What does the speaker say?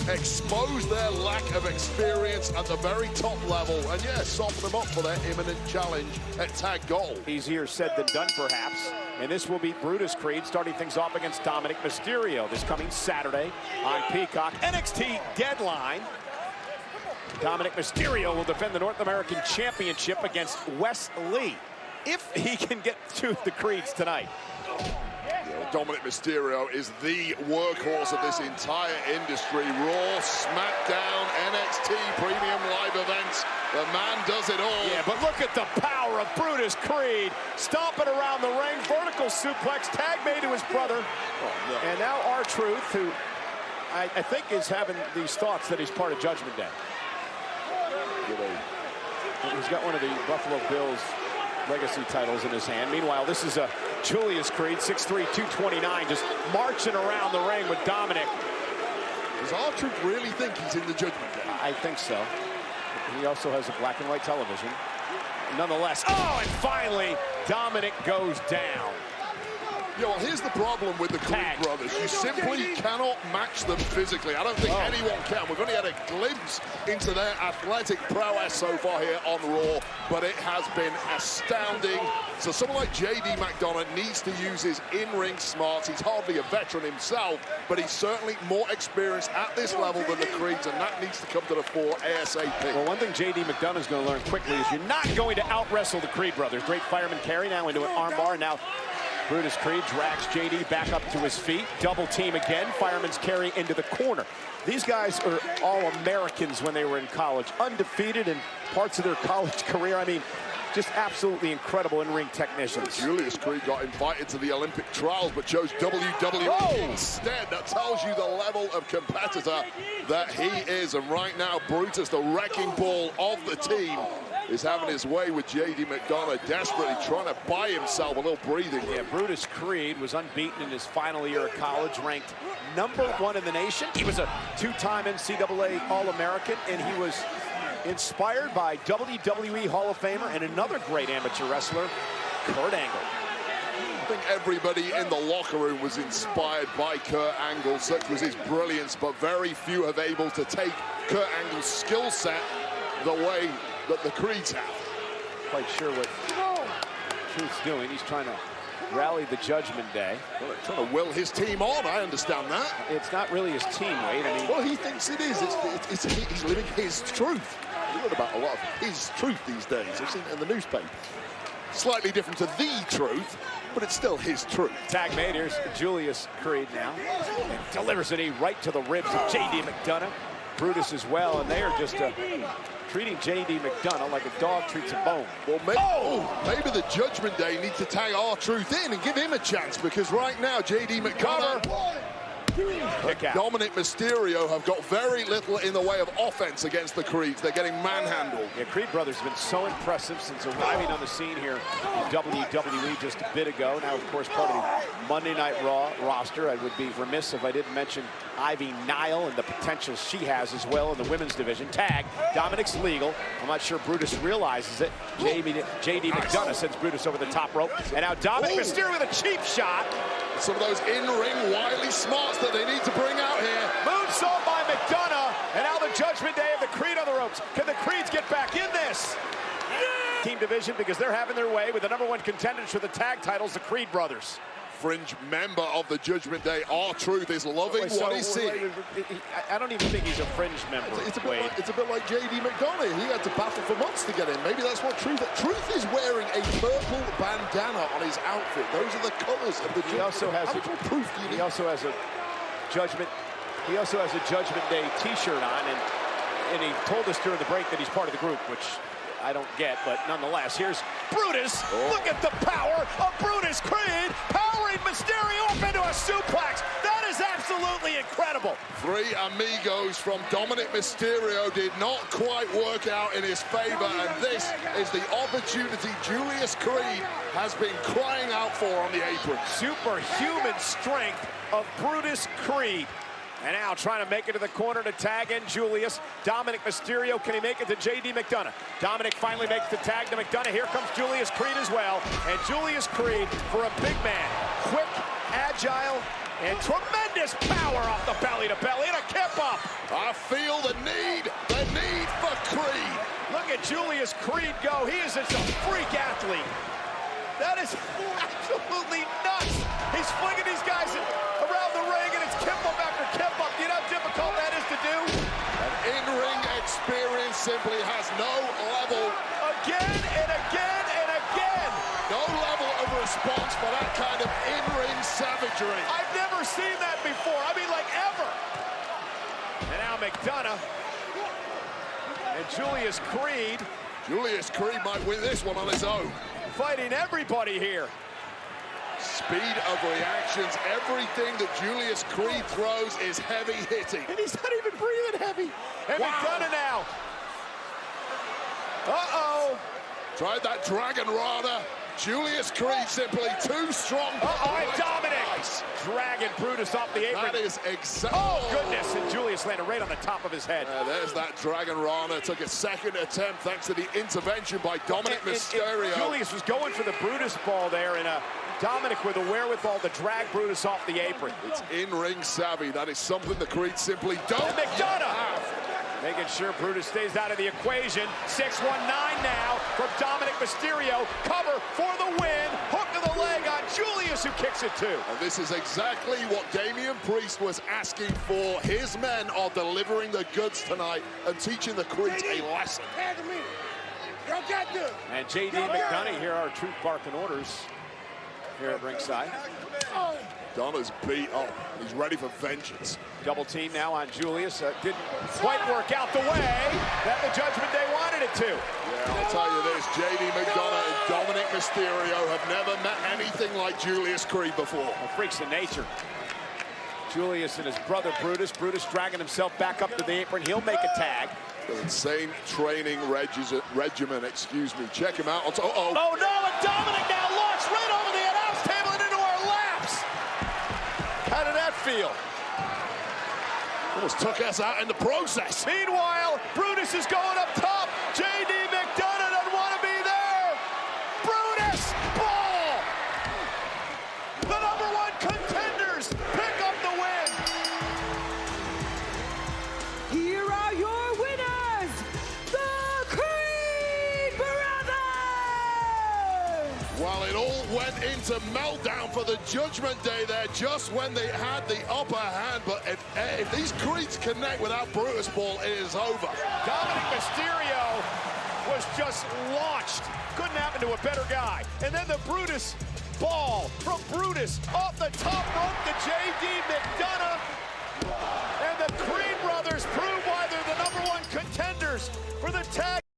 expose their lack of experience at the very top level, and yeah, soften them up for their imminent challenge at tag goal. Easier said than done, perhaps. And this will be Brutus Creed starting things off against Dominic Mysterio this coming Saturday on Peacock. NXT Deadline. Dominic Mysterio will defend the North American Championship against Wes Lee, if he can get to the Creeds tonight. Dominic Mysterio is the workhorse of this entire industry. Raw, SmackDown, NXT, Premium Live Events. The man does it all. Yeah, but look at the power of Brutus Creed. Stomping around the ring, vertical suplex, tag made to his brother. Oh, no. And now R-Truth, who I think is having these thoughts that he's part of Judgment Day. He's got one of the Buffalo Bills legacy titles in his hand. Meanwhile, this is Julius Creed, 6'3", 229, just marching around the ring with Dominic. Does R-Truth really think he's in the Judgment Day? I think so. He also has a black and white television. Nonetheless, oh, and finally, Dominic goes down. Yeah, well, here's the problem with the Creed brothers. You simply cannot match them physically. I don't think anyone can. We've only had a glimpse into their athletic prowess so far here on Raw, but it has been astounding. So someone like JD McDonough needs to use his in-ring smarts. He's hardly a veteran himself, but he's certainly more experienced at this level than the Creeds, and that needs to come to the fore ASAP. Well, one thing JD McDonough is going to learn quickly is you're not going to out-wrestle the Creed brothers. Great fireman carry now into an armbar, and now Brutus Creed drags JD back up to his feet. Double team again. Fireman's carry into the corner. These guys are all Americans when they were in college. Undefeated in parts of their college career. I mean, just absolutely incredible in-ring technicians. Julius Creed got invited to the Olympic trials, but chose WWE instead. That tells you the level of competitor that he is. And right now, Brutus, the wrecking ball of the team, is having his way with JD McDonough, desperately trying to buy himself a little breathing room. Yeah, Brutus Creed was unbeaten in his final year of college, ranked #1 in the nation. He was a two-time NCAA All-American, and he was inspired by WWE Hall of Famer and another great amateur wrestler, Kurt Angle. I think everybody in the locker room was inspired by Kurt Angle. Such was his brilliance, but very few have able to take Kurt Angle's skill set the way that the Creeds have. Quite sure what Truth's doing. He's trying to rally the Judgment Day. Well, they're trying to will his team on. I understand that. It's not really his team, Wade. I mean, well, he thinks it is. He's living his truth. You heard about a lot of his truth these days. I've seen it in the newspaper. Slightly different to the truth, but it's still his truth. Tag made. Here's Julius Creed now. And delivers a knee right to the ribs of JD McDonough. Brutus as well, and they are just treating JD McDonough like a dog treats a bone. Well, maybe the Judgment Day needs to tag R-Truth in and give him a chance, because right now JD McDonough, Dominic Mysterio have got very little in the way of offense against the Creeds. They're getting manhandled. Yeah, Creed brothers have been so impressive since arriving on the scene here in WWE just a bit ago. Now, of course, part of the Monday Night Raw roster. I would be remiss if I didn't mention Ivy Nile and the potential she has as well in the women's division. Tag, Dominic's legal. I'm not sure Brutus realizes it. JD McDonough sends Brutus over the top rope. And now Dominic Mysterio with a cheap shot. Some of those in-ring wily smarts that they need to bring out here. Moonsault by McDonough, and now the Judgment Day of the Creed on the ropes. Can the Creeds get back in this team division, because they're having their way with the #1 contenders for the tag titles, the Creed brothers? Fringe member of the Judgment Day, R-Truth, is loving what he's seeing. I don't even think he's a fringe member. It's a bit like JD McDonough. He had to battle for months to get in. Maybe that's what Truth is wearing a purple bandana on his outfit. Those are the colors of the Judgment. He also has a Judgment. He also has a Judgment Day T-shirt on, and he told us during the break that he's part of the group, which I don't get, but nonetheless, here's Brutus. Look at the power of Brutus Creed, powering Mysterio up into a suplex. That is absolutely incredible. Three amigos from Dominic Mysterio did not quite work out in his favor, and this is the opportunity Julius Creed has been crying out for on the apron. Superhuman strength of Brutus Creed. And now trying to make it to the corner to tag in Julius. Dominic Mysterio, can he make it to JD McDonough? Dominic finally makes the tag to McDonough. Here comes Julius Creed as well. And Julius Creed, for a big man, quick, agile, and tremendous power off the belly to belly, and a kip up. I feel the need for Creed. Look at Julius Creed go. He is just a freak athlete. That is absolutely nuts. He's flinging these guys around the ring, and it's kip up after kip up. You know how difficult that is to do? An in-ring experience simply has no level. Again and again and again. No level of response for that kind of in-ring savagery. I've never seen that before. I mean, like ever. And now McDonough and Julius Creed. Julius Creed might win this one on his own. Fighting everybody here. Speed of reactions, everything that Julius Creed throws is heavy hitting. And he's not even breathing heavy. And wow. McDonough now. Uh-oh. Tried that Dragon Rana. Julius Creed simply too strong. And Dominic. Nice. Dragging Brutus off the apron. That is exactly. Oh, goodness. And Julius landed right on the top of his head. There's that Dragon Rana. Took a second attempt thanks to the intervention by Dominic Mysterio. Julius was going for the Brutus ball there, and Dominic with the wherewithal to drag Brutus off the apron. It's in-ring savvy. That is something the Creed simply don't and McDonough have. Making sure Brutus stays out of the equation. 619 now from Dominic Mysterio. Cover for the win. Hook to the leg on Julius, who kicks it too. And this is exactly what Damian Priest was asking for. His men are delivering the goods tonight and teaching the Creed a lesson. And J.D. McDonough here, our truth barking orders here at ringside. Donna's beat up. He's ready for vengeance. Double team now on Julius. Didn't quite work out the way that the Judgment Day wanted it to. Yeah, I'll tell you this. J.D. McDonough and Dominic Mysterio have never met anything like Julius Creed before. Freaks of nature. Julius and his brother Brutus. Brutus dragging himself back up to the apron. He'll make a tag. The insane training regimen, excuse me. Check him out. Oh no, and Dominic now launched right over the announce table and into our laps. How did that feel? Almost took us out in the process. Meanwhile, Brutus is going up top. J.D. McDonough doesn't want to be there. Brutus, ball. The #1 contenders pick up the win. Here are your winners, the Creed Brothers! Well, it all went into meltdown for the Judgment Day there just when they had the upper hand. But if these Creeds connect without Brutus ball, it is over. Dominic Mysterio was just launched. Couldn't happen to a better guy. And then the Brutus ball from Brutus off the top rope to J.D. McDonough. And the Creed brothers prove why they're the #1 contenders for the tag.